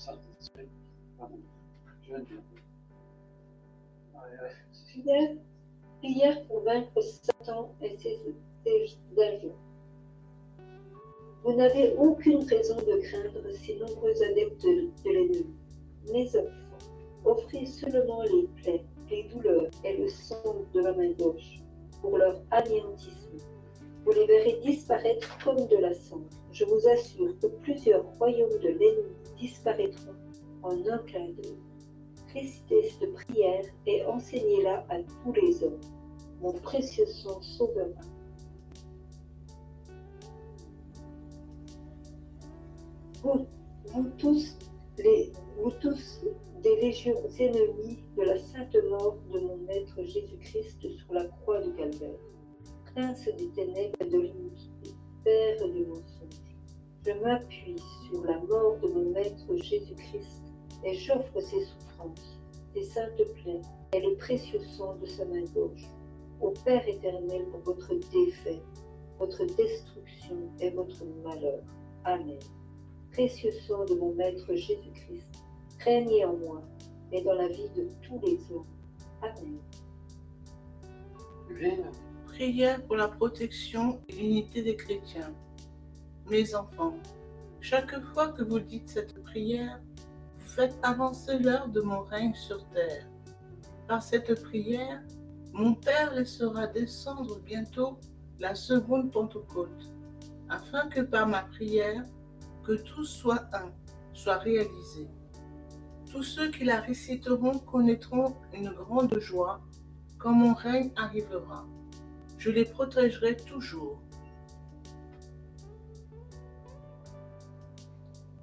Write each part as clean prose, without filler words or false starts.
Saint-Esprit. Amen. Je viens de dire. Prière pour vaincre Satan et ses agents. Vous n'avez aucune raison de craindre ces nombreux adeptes de l'ennemi. Mes enfants, offrez seulement les plaies, les douleurs et le sang de la main gauche pour leur anéantissement. Vous les verrez disparaître comme de la cendre. Je vous assure que plusieurs royaumes de l'ennemi disparaîtront en un clin d'œil. Récitez cette prière et enseignez-la à tous les hommes. Mon précieux sang sauvera. Vous tous, des légions ennemies de la sainte mort de mon Maître Jésus-Christ sur la croix du Calvaire, Prince des ténèbres et de l'iniquité, Père du mensonge, je m'appuie sur la mort de mon Maître Jésus-Christ et j'offre ses souffrances, ses saintes plaies et le précieux sang de sa main gauche au Père éternel pour votre défait, votre destruction et votre malheur. Amen. Précieux sang de mon Maître Jésus-Christ, régnez en moi et dans la vie de tous les hommes. Amen. Prière pour la protection et l'unité des chrétiens. Mes enfants, chaque fois que vous dites cette prière, vous faites avancer l'heure de mon règne sur terre. Par cette prière, mon Père laissera descendre bientôt la seconde Pentecôte, afin que par ma prière, que tout soit un, soit réalisé. Tous ceux qui la réciteront connaîtront une grande joie quand mon règne arrivera. Je les protégerai toujours.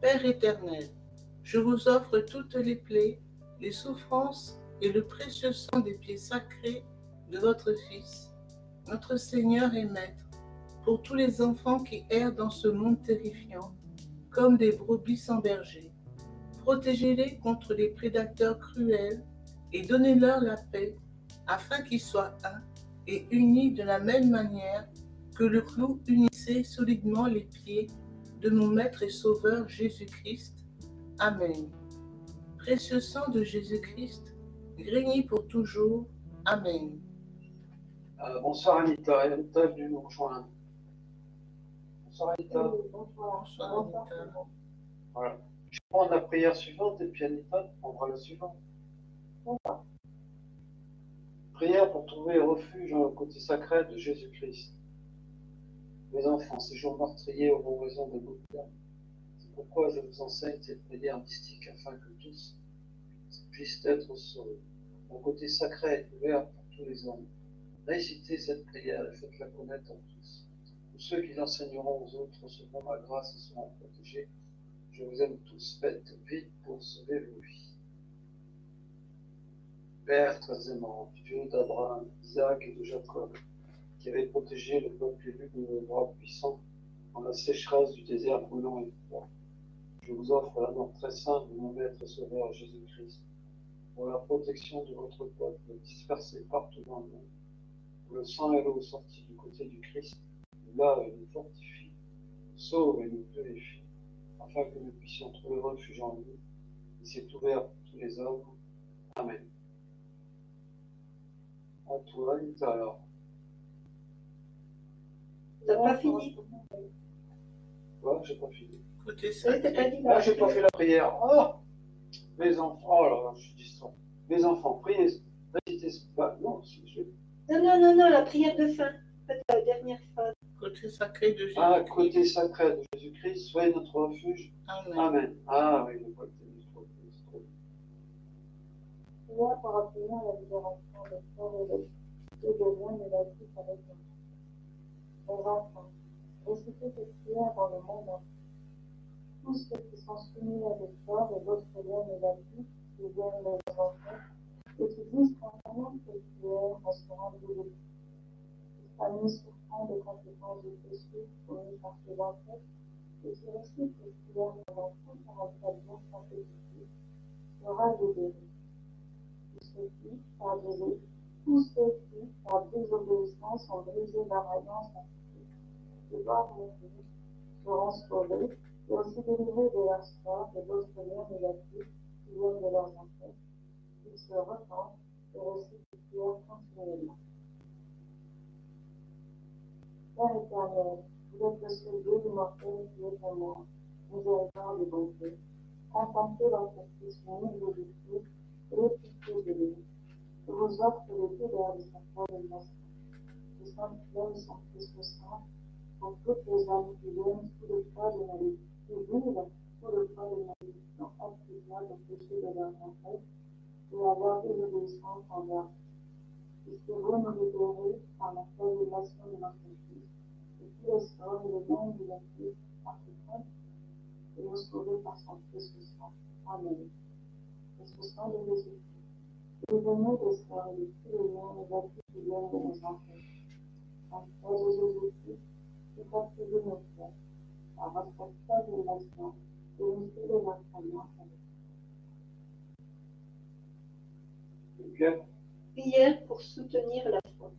Père éternel, je vous offre toutes les plaies, les souffrances et le précieux sang des pieds sacrés de votre Fils, notre Seigneur et Maître, pour tous les enfants qui errent dans ce monde terrifiant, comme des brebis sans berger. Protégez-les contre les prédateurs cruels et donnez-leur la paix, afin qu'ils soient un et unis de la même manière que le clou unissait solidement les pieds de mon Maître et Sauveur Jésus-Christ. Amen. Précieux sang de Jésus-Christ, graignez pour toujours. Amen. Bonsoir Anita, Anita est venue nous rejoindre. Bonsoir Anita. Bonsoir Anita. Voilà. Je prends la prière suivante et puis Anita prendra la suivante. Prière pour trouver refuge dans le côté sacré de Jésus-Christ. Mes enfants, ces jours meurtriers auront raison de beaucoup d'âmes. C'est pourquoi je vous enseigne cette prière mystique afin que tous puissent être sauvés. Mon côté sacré est ouvert pour tous les hommes. Récitez cette prière et faites-la connaître à tous. Tous ceux qui l'enseigneront aux autres recevront ma grâce et seront protégés. Je vous aime tous, faites vite pour sauver vos vies. Père très aimant, Dieu d'Abraham, d'Isaac et de Jacob, qui avait protégé le peuple élu de vos bras puissants dans la sécheresse du désert brûlant et froid. Je vous offre l'amour très saint de mon Maître et Sauveur Jésus-Christ, pour la protection de votre peuple dispersé partout dans le monde. Le sang et l'eau sortis du côté du Christ nous lave et nous fortifie, nous sauve et nous purifie, afin que nous puissions trouver refuge en lui. Il s'est ouvert pour tous les hommes. Amen. Antoine, alors. T'as pas fini? Ouais, j'ai pas fini. Côté Oui, t'as pas sacré. dit Ah, j'ai pas fait la prière. Oh, mes enfants, oh là là, je suis distrait. Mes enfants, priez, récitez. Bah, non, Non, la prière de fin. Faites la dernière phrase. Côté sacré de Jésus-Christ. Ah, côté sacré de Jésus-Christ, soyez notre refuge. Amen. Amen. Ah oui, le côté du trop. Prière pour obtenir la libération des corps et de liens négatifs avec nous. Mes enfants, récitez cette prière dans le monde entier. Tous ceux qui sont soumis à des corps et d'autres liens négatifs qui viennent de nos ancêtres et qui disent constamment que cette prière resteront douloureux. Les familles souffrant des conséquences du péché commis par ses ancêtres et qui récitent cette prière pendant 144 jours consécutifs sera libéré. Tous ceux qui, par désobéissance, ont brisé leur alliance avec Dieu, de voir mon Dieu, seront sauvés et aussi délivrer de leur sort et d'autres liens négatifs qui viennent de leurs ancêtres, qu'ils se repentent et récitent des prières continuellement. Père éternel, vous êtes le seul Dieu immortel qui est amour, miséricorde et bonté. Contemplez votre Fils unique Jésus-Christ et les pitiés de lui. Je vous offre les douleurs de sa présentation. Je sanctifie son Christ sang pour toutes les âmes qui viennent sous le poids de malédiction, qui vivent sous le poids de malédiction attribuable au péché de leurs ancêtres et à leur désobéissance envers vous. Puisque-vous nous libérez par la révélation de notre Fils, et tous les sorts et les dons négatifs par quiconque, et nous sauver par son Christ sang. Amen. Christ sang de Jésus. Délivrez-nous des sorts et de tous les liens négatifs qui viennent de nos ancêtres. En foi de Jésus-Christ, qui fortifie nos cœurs, par votre révélation, et unité de notre alliance avec Le cœur, Prière pour soutenir la foi.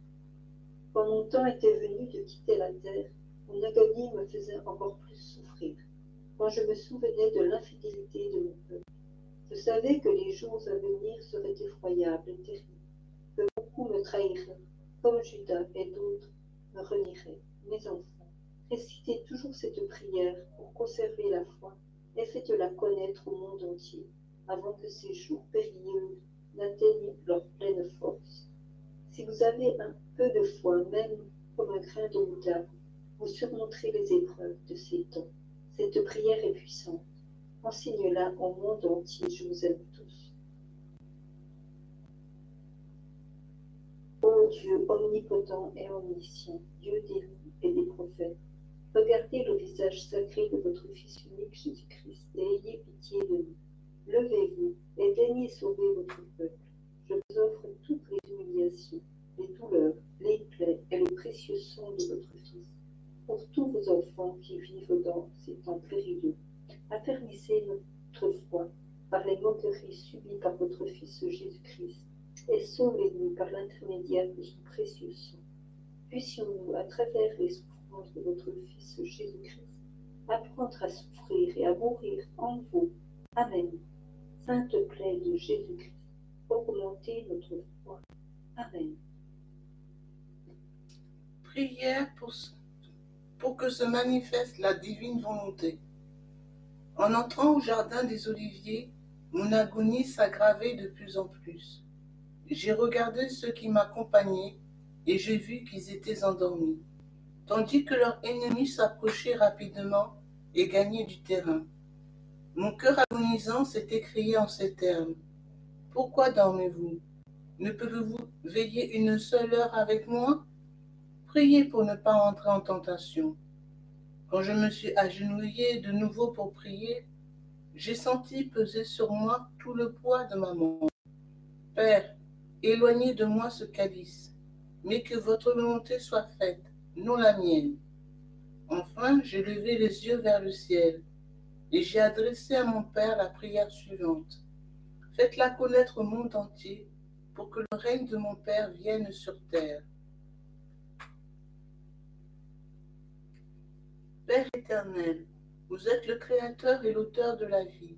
Quand mon temps était venu de quitter la terre, mon agonie me faisait encore plus souffrir. Quand je me souvenais de l'infidélité de mon peuple, je savais que les jours à venir seraient effroyables et terribles, que beaucoup me trahiraient, comme Judas et d'autres me renieraient. Mes enfants, récitez toujours cette prière pour conserver la foi et faites-la connaître au monde entier, avant que ces jours périlleux n'atteignent leur pleine force. Si vous avez un peu de foi, même comme un grain de moutarde, vous surmonterez les épreuves de ces temps. Cette prière est puissante. Enseigne-la au monde entier. Je vous aime tous. Ô Dieu omnipotent et omniscient, Dieu des loups et des prophètes, regardez le visage sacré de votre Fils unique Jésus-Christ et ayez pitié de nous. Levez-vous et daignez sauver votre peuple. Je vous offre toutes les humiliations, les douleurs, les plaies et le précieux sang de votre Fils. Pour tous vos enfants qui vivent dans ces temps périlleux, affermissez notre foi par les moqueries subies par votre Fils Jésus-Christ et sauvez-nous par l'intermédiaire de son précieux sang. Puissions-nous, à travers les souffrances de votre Fils Jésus-Christ, apprendre à souffrir et à mourir en vous. Amen. Sainte plaie de Jésus-Christ, augmentez notre foi. Amen. Prière pour que se manifeste la divine volonté. En entrant au jardin des Oliviers, mon agonie s'aggravait de plus en plus. J'ai regardé ceux qui m'accompagnaient et j'ai vu qu'ils étaient endormis, tandis que leur ennemi s'approchait rapidement et gagnait du terrain. Mon cœur agonisant s'est écrié en ces termes. Pourquoi dormez-vous? Ne pouvez-vous veiller une seule heure avec moi? Priez pour ne pas entrer en tentation. Quand je me suis agenouillé de nouveau pour prier, j'ai senti peser sur moi tout le poids de ma mort. Père, éloignez de moi ce calice, mais que votre volonté soit faite, non la mienne. Enfin, j'ai levé les yeux vers le ciel, et j'ai adressé à mon Père la prière suivante. Faites-la connaître au monde entier, pour que le règne de mon Père vienne sur terre. Père éternel, vous êtes le Créateur et l'auteur de la vie.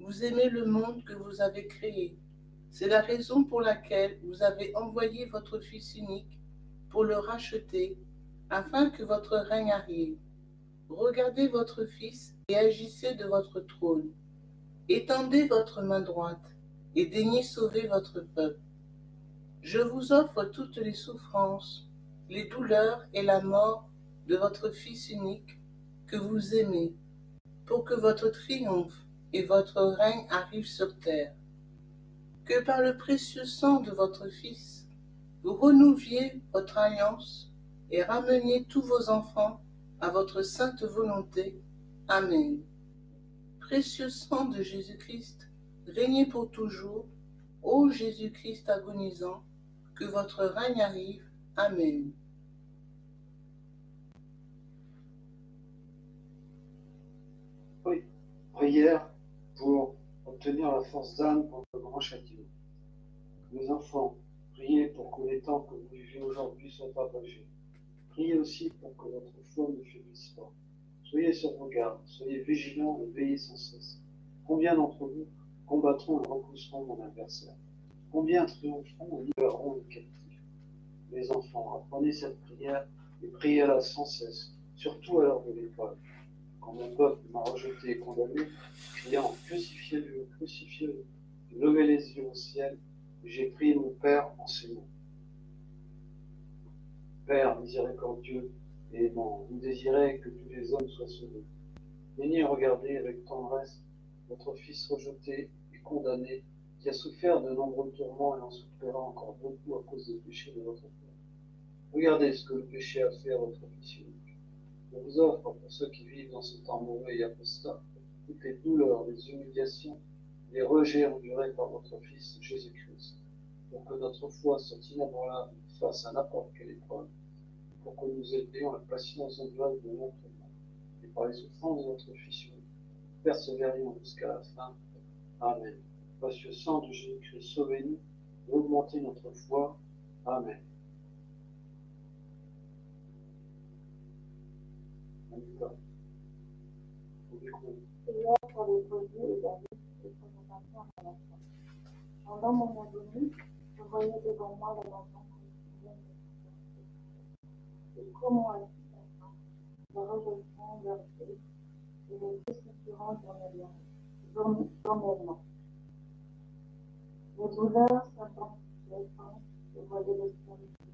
Vous aimez le monde que vous avez créé. C'est la raison pour laquelle vous avez envoyé votre Fils unique pour le racheter, afin que votre règne arrive. Regardez votre Fils et agissez de votre trône. Étendez votre main droite et daignez sauver votre peuple. Je vous offre toutes les souffrances, les douleurs et la mort de votre Fils unique que vous aimez, pour que votre triomphe et votre règne arrivent sur terre. Que par le précieux sang de votre Fils, vous renouviez votre alliance et rameniez tous vos enfants à votre sainte volonté. Amen. Précieux sang de Jésus-Christ, régnez pour toujours, ô Jésus-Christ agonisant, que votre règne arrive. Amen. oui. Prière pour obtenir la force d'âme contre le grand châtiment. Mes enfants, priez pour que les temps que vous vivez aujourd'hui soient abrégés. Priez aussi pour que votre foi ne faiblisse pas. Soyez sur vos gardes, soyez vigilants et veillez sans cesse. Combien d'entre vous combattront et repousseront mon adversaire? Combien triompheront et libéreront le captif? Les enfants, apprenez cette prière et priez-la sans cesse, surtout à l'heure de l'épreuve. Quand mon peuple m'a rejeté et condamné, criant crucifiez-le, crucifiez-le, j'ai levé les yeux au ciel et j'ai prié mon Père en ces mots. Père miséricordieux et aimant, vous désirez que tous les hommes soient sauvés. Daignez regarder avec tendresse votre Fils rejeté et condamné, qui a souffert de nombreux tourments et en souffrira encore beaucoup à cause des péchés de votre père. Regardez ce que le péché a fait à votre Fils unique. Je vous offre, pour ceux qui vivent dans ce temps mauvais et apostat, toutes les douleurs, les humiliations, les rejets endurés par votre Fils Jésus-Christ, pour que notre foi soit inébranlable face à n'importe quelle épreuve, pour que nous ayons la patience endurable de notre monde, et par les souffrances de votre Fils unique, persévérions jusqu'à la fin. Amen. Précieux sang de Jésus-Christ, sauvez-nous et augmentez notre foi. Amen. Prière pour les brebis et David et pour nos enfants à la foi. Pendant mon agonie, je voyais devant moi la maison quotidienne de et comment à tout instant, je rejetant leur faits et les déstructurants journellement. Les douleurs s'intensifiaient quand je voyais l'extrémité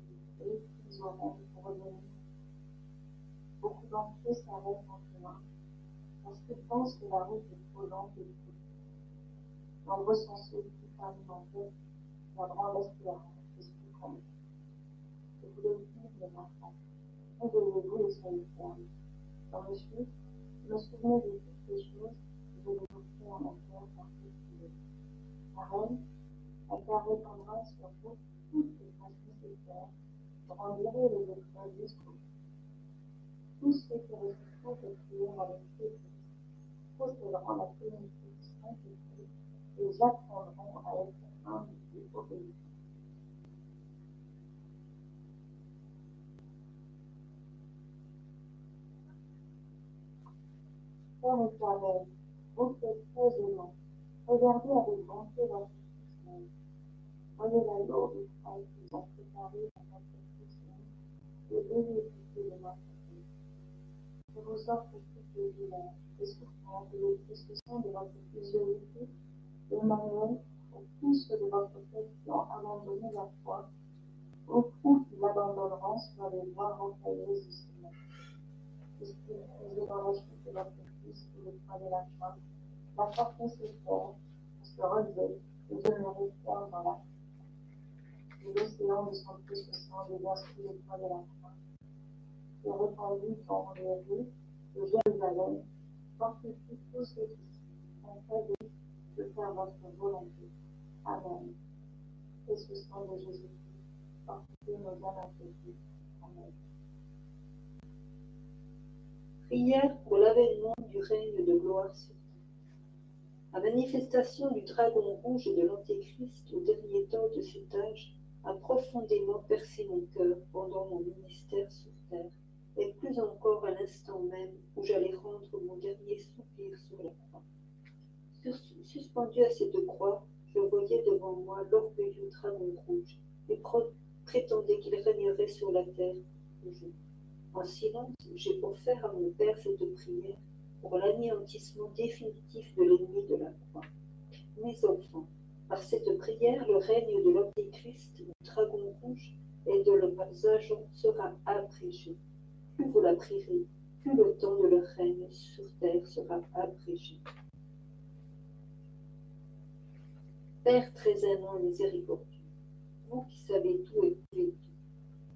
qu'ils auront pour revenir. Beaucoup d'entre eux s'arrêtent en chemin parce qu'ils pensent que la route est trop lente et trop dure. Nombreux sont ceux qui terminent en tête la grande espérance de ce qui compte. Je vous le dis, mes enfants, réveillez-vous et soyez fermes. Dans le chute, je me souvenais de toutes les choses que je vous offrais en affaire par Christ. La reine, incarnée tendresse sur vous toutes les grâces nécessaires pour endurer les épreuves jusqu'au bout. Tous ceux qui résisteront cette prière avec Christ posséderont la communauté du Saint-Esprit et apprendront à être humbles et obéissants. Père éternel, vous qui êtes très aimant, regardez avec bonté votre Fils. Voyez la lourde épreuve qu'ils ont préparée pour votre Fils et ayez pitié de notre Père. Je vous offre toutes les douleurs, les souffrances et les discussions de votre Fils Jésus-Christ, Emmanuel, pour tous ceux de votre peuple qui ont abandonné la foi, ou qui l'abandonneront sur les voies rocailleuses du Seigneur. Puisqu'il faisait dans la chute de votre Fils sous le poids de la croix, la force nécessaire pour se relever et demeurer ferme dans la foi. Et l'océan de son précieux sang devient sous le poids de la croix. Et répandu dans les rues de Jérusalem, fortifie tous ceux qui sont faits de faire votre volonté. Amen. Et ce sang de Jésus-Christ, fortifiez nos âmes affaiblies. Amen. Prière pour l'avènement du règne de gloire sur terre. La manifestation du dragon rouge et de l'Antéchrist au dernier temps de cet âge a profondément percé mon cœur pendant mon ministère sur terre, et plus encore à l'instant même où j'allais rendre mon dernier soupir sur la croix. Suspendu à cette croix, je voyais devant moi l'orgueilleux dragon rouge et prétendait qu'il régnerait sur la terre toujours. En silence, j'ai offert à mon Père cette prière pour l'anéantissement définitif de l'ennemi de la croix. Mes enfants, par cette prière, le règne de l'Antéchrist, du dragon rouge et de leurs agents sera abrégé. Plus vous la prierez, plus le temps de leur règne sur terre sera abrégé. Père très aimant et miséricordieux, vous qui savez tout et pouvez tout,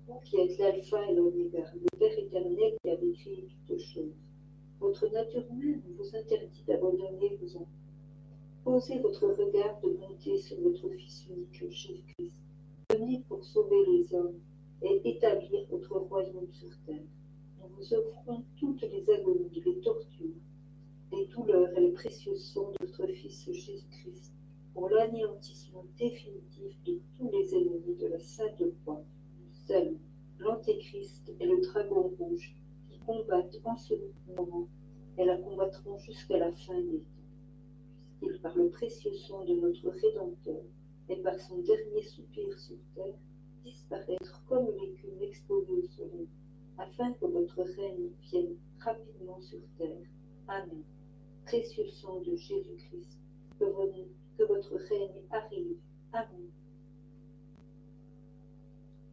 vous qui êtes l'alpha et l'oméga, le Père éternel qui avait créé toutes choses, votre nature même vous interdit d'abandonner vos enfants. Posez votre regard de bonté sur votre Fils unique, Jésus-Christ, venu pour sauver les hommes et établir votre royaume sur terre. Nous vous offrons toutes les agonies, les tortures, les douleurs et le précieux sang de votre Fils Jésus-Christ, pour l'anéantissement définitif de tous les ennemis de la Sainte Croix, du salut, l'Antéchrist et le dragon rouge, qui combattent en ce moment et la combattront jusqu'à la fin des temps, puisqu'il, par le précieux sang de notre Rédempteur et par son dernier soupir sur terre, disparaître comme l'écume exposée au soleil, afin que votre règne vienne rapidement sur terre. Amen. Précieux sang de Jésus-Christ, que votre règne arrive. Amen.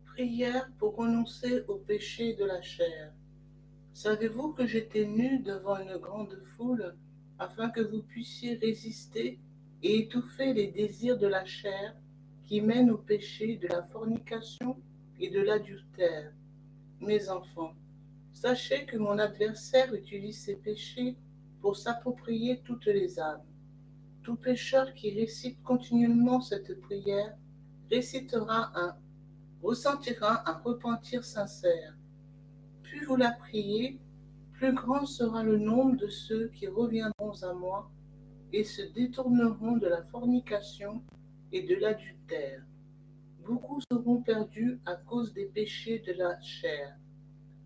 Prière pour renoncer au péché de la chair. Savez-vous que j'étais nu devant une grande foule, afin que vous puissiez résister et étouffer les désirs de la chair qui mènent au péché de la fornication et de l'adultère. Mes enfants, sachez que mon adversaire utilise ces péchés pour s'approprier toutes les âmes. Tout pécheur qui récite continuellement cette prière ressentira un repentir sincère. Plus vous la priez, plus grand sera le nombre de ceux qui reviendront à moi et se détourneront de la fornication et de l'adultère. Beaucoup seront perdus à cause des péchés de la chair.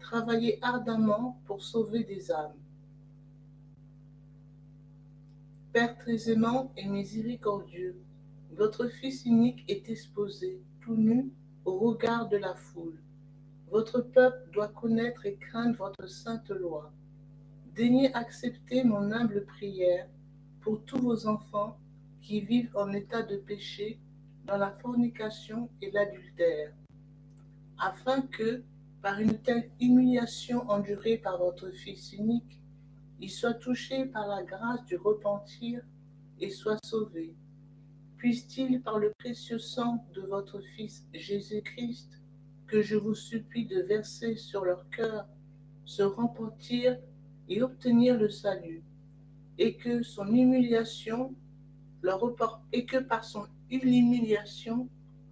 Travaillez ardemment pour sauver des âmes. Père très aimant et miséricordieux, votre Fils unique est exposé, tout nu, au regard de la foule. Votre peuple doit connaître et craindre votre sainte loi. Daignez accepter mon humble prière pour tous vos enfants qui vivent en état de péché dans la fornication et l'adultère, afin que, par une telle humiliation endurée par votre Fils unique, ils soient touchés par la grâce du repentir et soient sauvés. Puisse-t-il, par le précieux sang de votre Fils Jésus-Christ, que je vous supplie de verser sur leur cœur, se repentir et obtenir le salut, et que par son humiliation,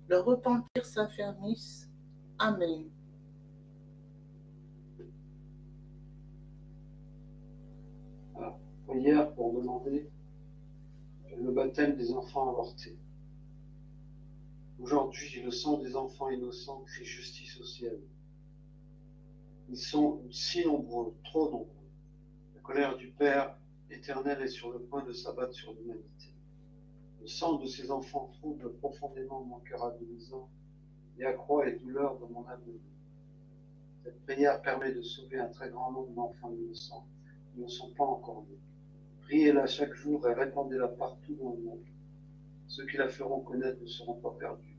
leur repentir s'affermisse. Amen. Alors, prière pour demander le baptême des enfants avortés. Aujourd'hui, le sang des enfants innocents crie justice au ciel. Ils sont si nombreux, trop nombreux. La colère du Père éternel est sur le point de s'abattre sur l'humanité. Le sang de ces enfants trouble profondément mon cœur agonisant et accroît les douleurs de mon âme. Cette prière permet de sauver un très grand nombre d'enfants innocents qui ne sont pas encore nés. Priez-la chaque jour et répandez-la partout dans le monde. Ceux qui la feront connaître ne seront pas perdus.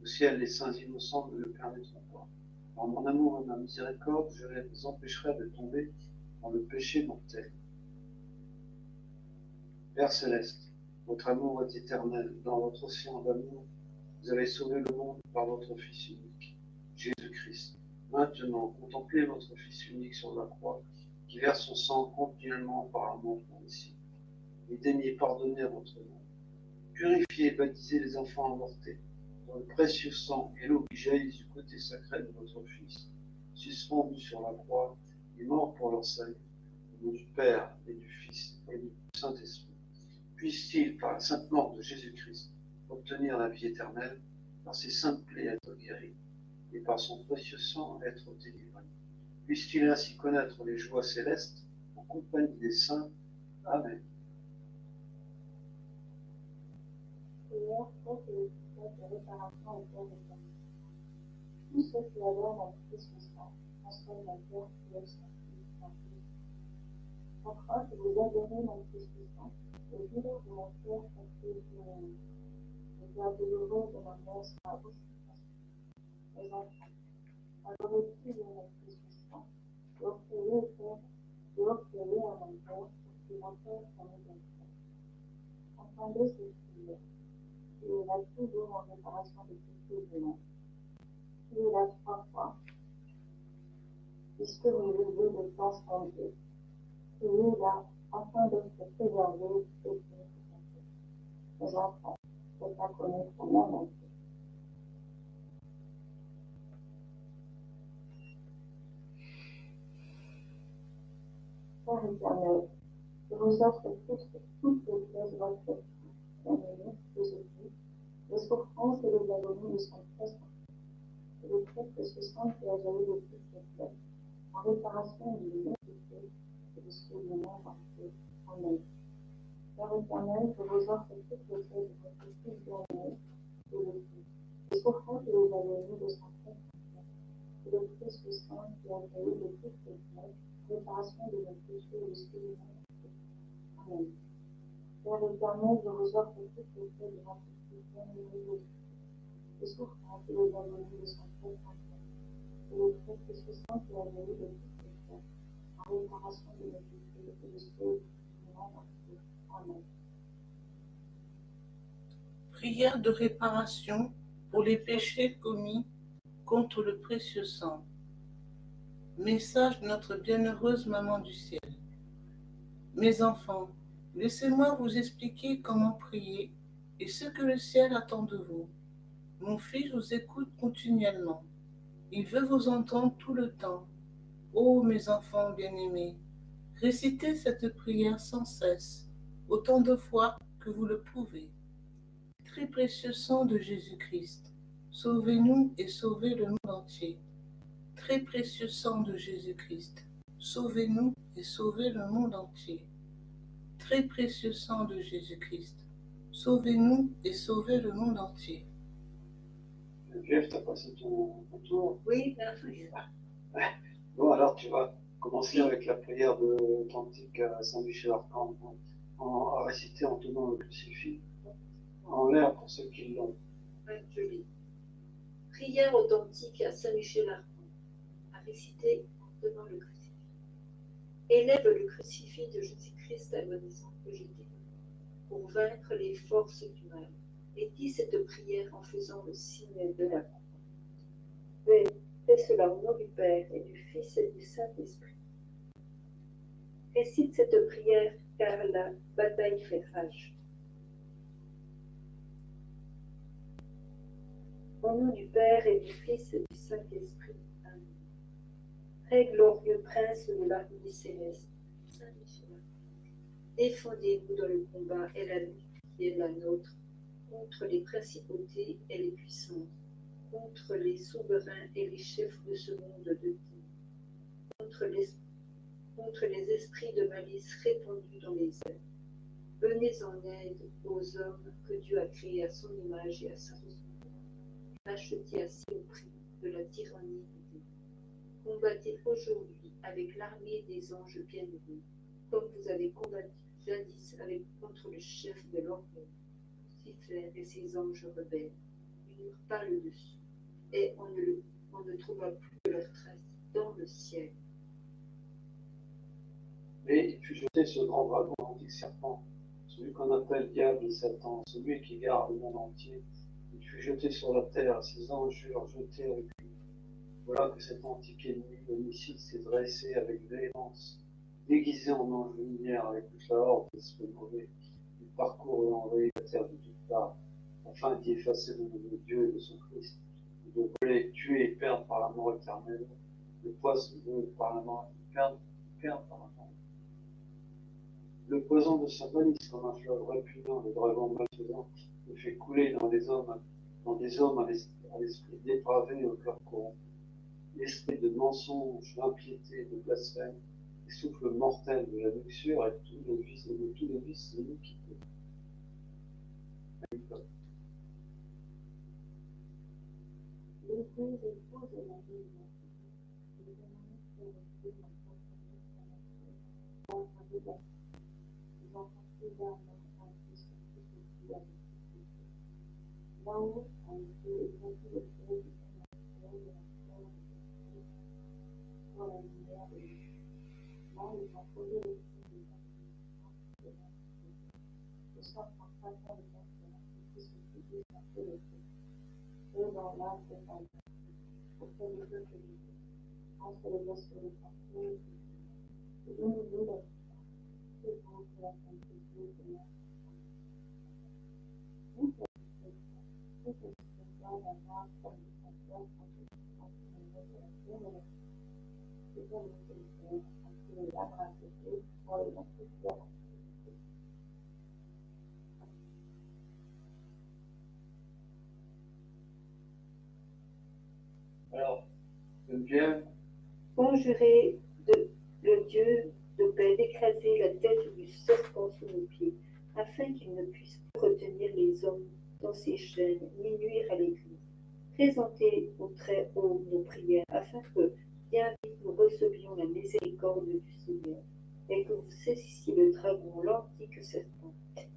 Au ciel, les saints innocents ne le permettront pas. Dans mon amour et ma miséricorde, je les empêcherai de tomber dans le péché mortel. Père céleste, votre amour est éternel. Dans votre océan d'amour, vous avez sauvé le monde par votre Fils unique, Jésus-Christ. Maintenant, contemplez votre Fils unique sur la croix, qui verse son sang continuellement par l'amour pour les siens. Et daignez pardonner à votre nom. Purifiez et baptisez les enfants avortés dans le précieux sang et l'eau qui jaillit du côté sacré de votre Fils, suspendu sur la croix et mort pour leur salut, au nom du Père et du Fils et du Saint-Esprit. Puisse-t-il, par la sainte mort de Jésus-Christ, obtenir la vie éternelle, par ses saintes plaies être guéri, et par son précieux sang être délivré. Puisse-t-il ainsi connaître les joies célestes en compagnie des saints. Amen. Prière pour que le système de réparation au cœur des hommes. Tous ceux qui adorent dans le Christ sang, transforment la terre qui est sortie. Enfin, que vous adorez dans le Christ sang, le douleur de mon cœur confuse vous. Le cœur douloureux de ma mère sera aussi facile. Les enfants, adorez-vous dans le Christ sang, et offrez-le au Père, et offrez-le à mon Père pour qu'il enterre son éternité. Entendez ces prières. Priez-la toujours en réparation des péchés du monde. Priez-la 3 fois, puisque vous vivez de place en Dieu. Priez-la afin d'être préservés et purifiés. Les enfants, faites-la connaître au monde entier. Père éternel, je vous offre toutes les pièces de votre Fils, bien-aimé, Jésus-Christ, les souffrances et les agonies de son très sang, et le fait que ce sang qui a jailli de toutes les pièces, en réparation de l'iniquité et de ce que le monde entier. Amen. Père éternel, je vous offre toutes les choses de votre Fils bien-aimé, et le Fils, les souffrances et les agonies de son Père, et le Christ le Saint qui a créé de toutes les choses, réparation de nos péchés et de ce que le monde entier. Amen. Père éternel, je vous offre toutes les choses de votre Fils bien-aimé, et le Fils, les souffrances et les agonies de son Père, et le Christ le Saint qui a créé de toutes les choses, en réparation de nos péchés et de ce que le monde entier. Amen. Prière de réparation pour les péchés commis contre le précieux sang. Message de notre bienheureuse Maman du ciel. Mes enfants, laissez-moi vous expliquer comment prier et ce que le ciel attend de vous. Mon fils vous écoute continuellement. Il veut vous entendre tout le temps. Ô mes enfants bien-aimés, récitez cette prière sans cesse, autant de fois que vous le pouvez. Très précieux sang de Jésus-Christ, sauvez-nous et sauvez le monde entier. Très précieux sang de Jésus-Christ, sauvez-nous et sauvez le monde entier. Très précieux sang de Jésus-Christ, sauvez-nous et sauvez le monde entier. Geneviève, t'as passé ton tour. Oui, merci. Bon, alors tu vas commencer avec la prière de l'authentique à Saint-Michel-Archange, à réciter en tenant le crucifix en l'air pour ceux qui l'ont. Ouais, je lis. Prière authentique à Saint-Michel-Archange, à réciter devant le crucifix. Élève le crucifix de Jésus-Christ agonisant que j'ai délivré pour vaincre les forces du mal. Et dis cette prière en faisant le signe de la croix. Fais cela au nom du Père et du Fils et du Saint-Esprit. Récite cette prière car la bataille fait rage. Au nom du Père et du Fils et du Saint-Esprit. Amen. Très glorieux prince de l'armée céleste, Saint Michel, défendez-nous dans le combat et la lutte qui est la nôtre, contre les principautés et les puissances, contre les souverains et les chefs de ce monde de ténèbres, contre les esprits de malice répandus dans les airs. Venez en aide aux hommes que Dieu a créés à son image et à sa ressemblance, achetés assez au prix de la tyrannie du démon. Combattez aujourd'hui avec l'armée des anges bien-aimés, comme vous avez combattu jadis contre le chef de l'orgueil, Lucifer et ses anges rebelles. Ils n'eurent pas le dessus, et on ne trouva plus de leurs traces dans le ciel. Et il fut jeté ce grand dragon, l'antique serpent, celui qu'on appelle diable et Satan, celui qui garde le monde entier. Il fut jeté sur la terre, ses anges furent jetés avec lui. Voilà que cet antique ennemi homicide s'est dressé avec véhémence, déguisé en ange de lumière avec toute la horde d'esprits mauvais. Il parcourt et envahit la terre de toutes parts, afin d'y effacer le nom de Dieu et de son Christ, et de voler, tuer et perdre par la mort éternelle. Le poison veut par la mort, perdre par la mort. Le poison de sa malice, comme un fleuve répugnant, le dragon malfaisant, le fait couler dans des hommes à l'esprit dépravé et au cœur corrompu. L'esprit de mensonge, d'impiété, de blasphème, et souffle mortel de la luxure et de tous les vices de l'iniquité. Alors, Geneviève, Conjurez le Dieu de paix d'écraser la tête du serpent sous nos pieds, afin qu'il ne puisse plus retenir les hommes dans ses chaînes, ni nuire à l'Église. Présentez au très haut nos prières, afin que bien vite nous recevions la miséricorde du Seigneur, et que vous saisissiez le dragon, l'antique serpent,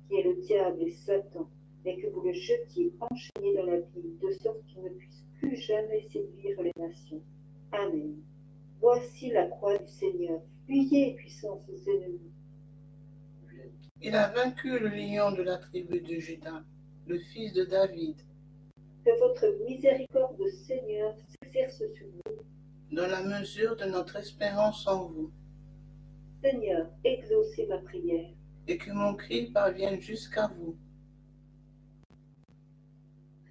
qui est le diable et Satan, et que vous le jetiez enchaîné dans l'abîme, de sorte qu'il ne puisse plus jamais séduire les nations. Amen. Voici la croix du Seigneur. Fuyez, puissances ennemis. Il a vaincu le lion de la tribu de Juda, le fils de David. Que votre miséricorde, Seigneur, s'exerce sur nous. Dans la mesure de notre espérance en vous, Seigneur, exaucez ma prière. et que mon cri parvienne jusqu'à vous.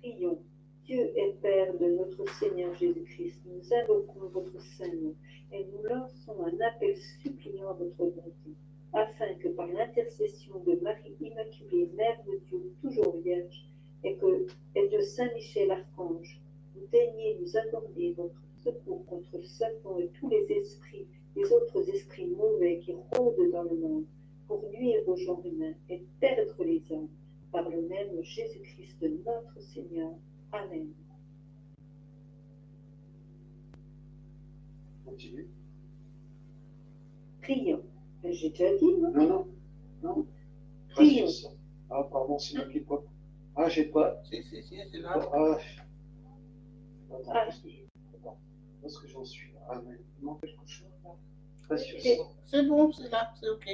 Prions. Dieu et Père de notre Seigneur Jésus-Christ, nous invoquons votre saint nom et nous lançons un appel suppliant à votre bonté, afin que par l'intercession de Marie Immaculée, Mère de Dieu, toujours vierge, et de Saint Michel Archange, vous daigniez nous accorder votre secours contre Satan et tous les autres esprits mauvais qui rôdent dans le monde, pour nuire aux genres humains et perdre les âmes, par le même Jésus-Christ notre Seigneur. Amen. Continue. Prions. J'ai déjà dit, non? Non. Prions. Ah, pardon, c'est moi qui pas. Ah, j'ai pas. Si, c'est là. Attends, parce que j'en suis. Amen. Il manque quelque chose là. Précieux. C'est bon, c'est là, c'est ok.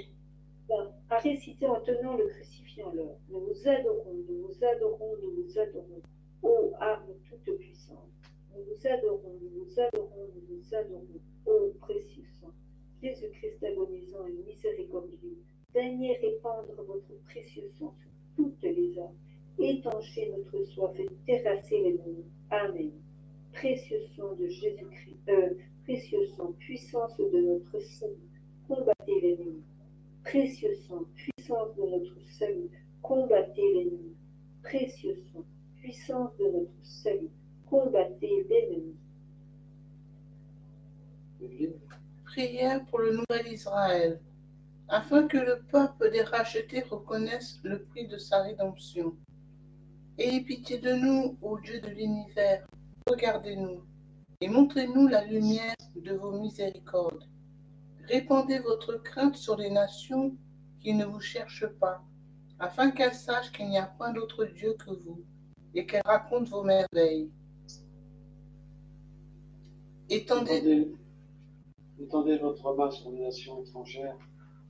À réciter en tenant le crucifiant l'heure. Nous vous adorons, nous vous adorons, nous vous adorons. Ô arme toute puissante, nous vous adorons, nous vous adorons, nous vous adorons. Ô précieux sang, Jésus-Christ agonisant et miséricordieux, daignez répandre votre précieux sang sur toutes les âmes, étanchez notre soif et terrassez l'ennemi. Amen. Précieux sang de Jésus-Christ, précieux sang, puissance de notre salut, combattez l'ennemi. Précieux sang, puissance de notre salut, combattez l'ennemi. Précieux sang, puissance de notre salut, combattez l'ennemi. Prière pour le nouvel Israël, afin que le peuple des rachetés reconnaisse le prix de sa rédemption. Ayez pitié de nous, ô Dieu de l'univers, regardez-nous et montrez-nous la lumière de vos miséricordes. Répandez votre crainte sur les nations qui ne vous cherchent pas, afin qu'elles sachent qu'il n'y a point d'autre Dieu que vous, et qu'elles racontent vos merveilles. Étendez votre main sur les nations étrangères,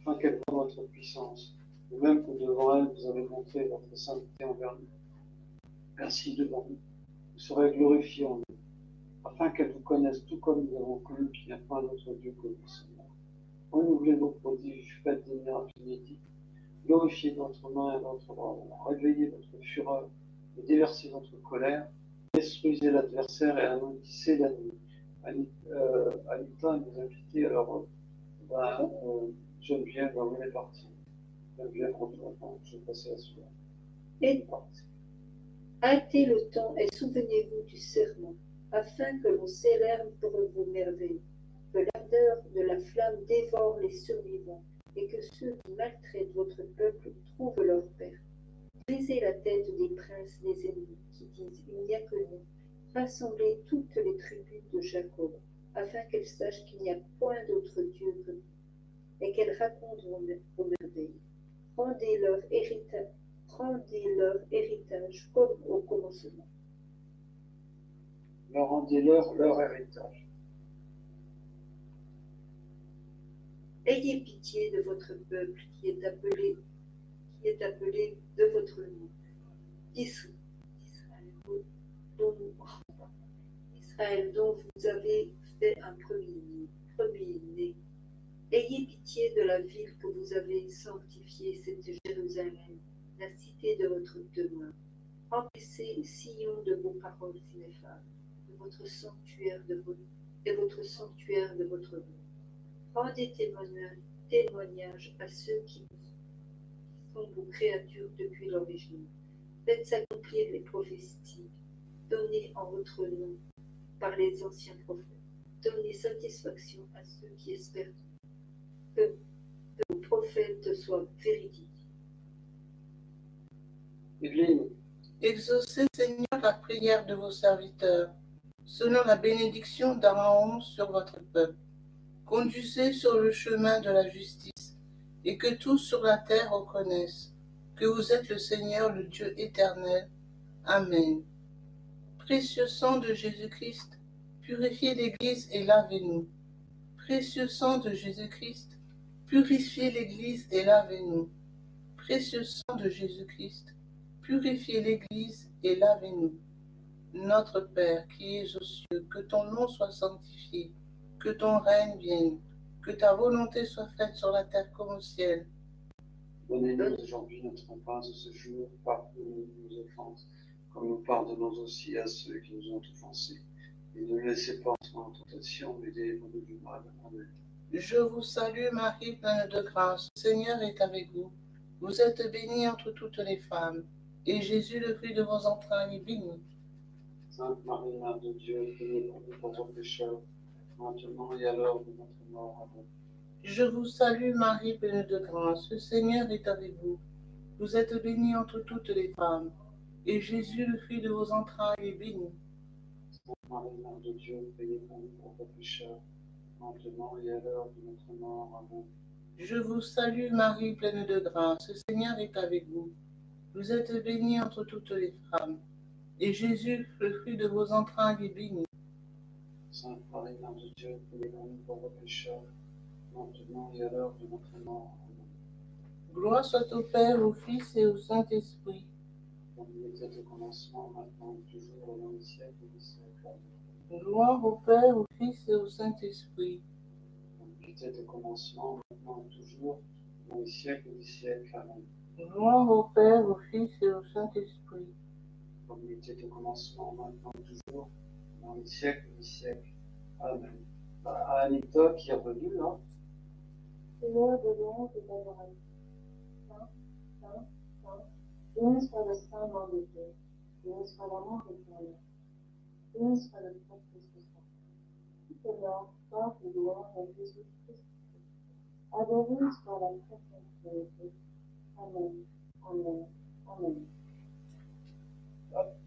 afin qu'elles voient votre puissance, de même que devant elles vous avez montré votre sainteté envers nous. Ainsi devant nous, vous serez glorifiés en nous, afin qu'elles vous connaissent tout comme nous avons connu qu'il n'y a pas d'autre Dieu que vous, Seigneur. Renouvelez vos prodiges, faites des miracles inédits, glorifiez votre main et votre bras, réveillez votre fureur et déversez votre colère, détruisez l'adversaire et anéantissez l'ennemi. Anita nous a quittés, alors Geneviève, vous est partie. Geneviève, je vais passer la soirée. Et hâtez le temps et souvenez-vous du serment, afin que l'on célèbre pour vos merveilles, que l'ardeur de la flamme dévore les survivants, et que ceux qui maltraitent votre peuple trouvent leur perte. Brisez la tête des princes des ennemis qui disent « Il n'y a que nous ». Rassemblez toutes les tribus de Jacob, afin qu'elles sachent qu'il n'y a point d'autre Dieu que nous, et qu'elles racontent vos merveilles. Rendez leur héritage comme au commencement. Rendez-leur leur héritage. Ayez pitié de votre peuple qui est appelé de votre nom. Israël dont vous avez fait un premier-né. Ayez pitié de la ville que vous avez sanctifiée, cette Jérusalem, la cité de votre demeure. Remplissez Sion de vos paroles ineffables, de votre sanctuaire de votre nom. Rendez témoignage à ceux qui sont vos créatures depuis l'origine. Faites accomplir les prophéties données en votre nom par les anciens prophètes. donnez satisfaction à ceux qui espèrent que vos prophètes soient véridiques. Evelyne, Exaucez, Seigneur, la prière de vos serviteurs, selon la bénédiction d'Aaron sur votre peuple. Conduisez sur le chemin de la justice, et que tous sur la terre reconnaissent que vous êtes le Seigneur, le Dieu éternel. Amen. Précieux sang de Jésus-Christ, purifiez l'Église et lavez-nous. Précieux sang de Jésus-Christ, purifiez l'Église et lavez-nous. Précieux sang de Jésus-Christ, purifiez l'Église et lavez-nous. Notre Père qui es aux cieux, que ton nom soit sanctifié, que ton règne vienne, que ta volonté soit faite sur la terre comme au ciel. donnez-nous aujourd'hui notre pain de ce jour, pardonnez-nous nos offenses, comme nous pardonnons aussi à ceux qui nous ont offensés. Et ne nous laissez pas entrer en tentation, mais délivrez-nous du mal. Amen. Je vous salue Marie, pleine de grâce, le Seigneur est avec vous. Vous êtes bénie entre toutes les femmes, et Jésus, le fruit de vos entrailles, est béni. Sainte Marie, Mère de Dieu, priez pour nous pauvres pécheurs, maintenant et à l'heure de notre mort. Amen. Je vous salue Marie, pleine de grâce, le Seigneur est avec vous. Vous êtes bénie entre toutes les femmes, et Jésus, le fruit de vos entrailles, est béni. Sainte Marie, Mère de Dieu, priez pour nous pauvres pécheurs, maintenant et à l'heure de notre mort. Amen. Je vous salue Marie, pleine de grâce, le Seigneur est avec vous. Vous êtes bénie entre toutes les femmes, et Jésus, le fruit de vos entrailles, est béni. Sainte Marie, Mère de Dieu, priez pour nous pauvres pécheurs, maintenant et à l'heure de notre mort. Amen. Gloire soit au Père, au Fils et au Saint-Esprit. Comme il était au commencement, maintenant et toujours, au long des siècles des siècles. Amen. Gloire au Père, au Fils et au Saint-Esprit. Comme il était au commencement, maintenant et toujours, au long des siècles des siècles. Amen. Gloire au Père, au Fils et au Saint-Esprit. Comme il était au commencement, maintenant et toujours, dans les siècles des siècles. Amen. Anita qui est revenue là. Seigneur de louange et d'adoration. Saint, Saint, Saint, béni soit le Saint-Nom de Dieu, béni soit l'amour éternel, béni soit le Saint-Christ Saint. Tout honneur, gloire et louange à Jésus-Christ. Adoré soit la très-sainte Trinité. Amen, Amen, Amen. Hop.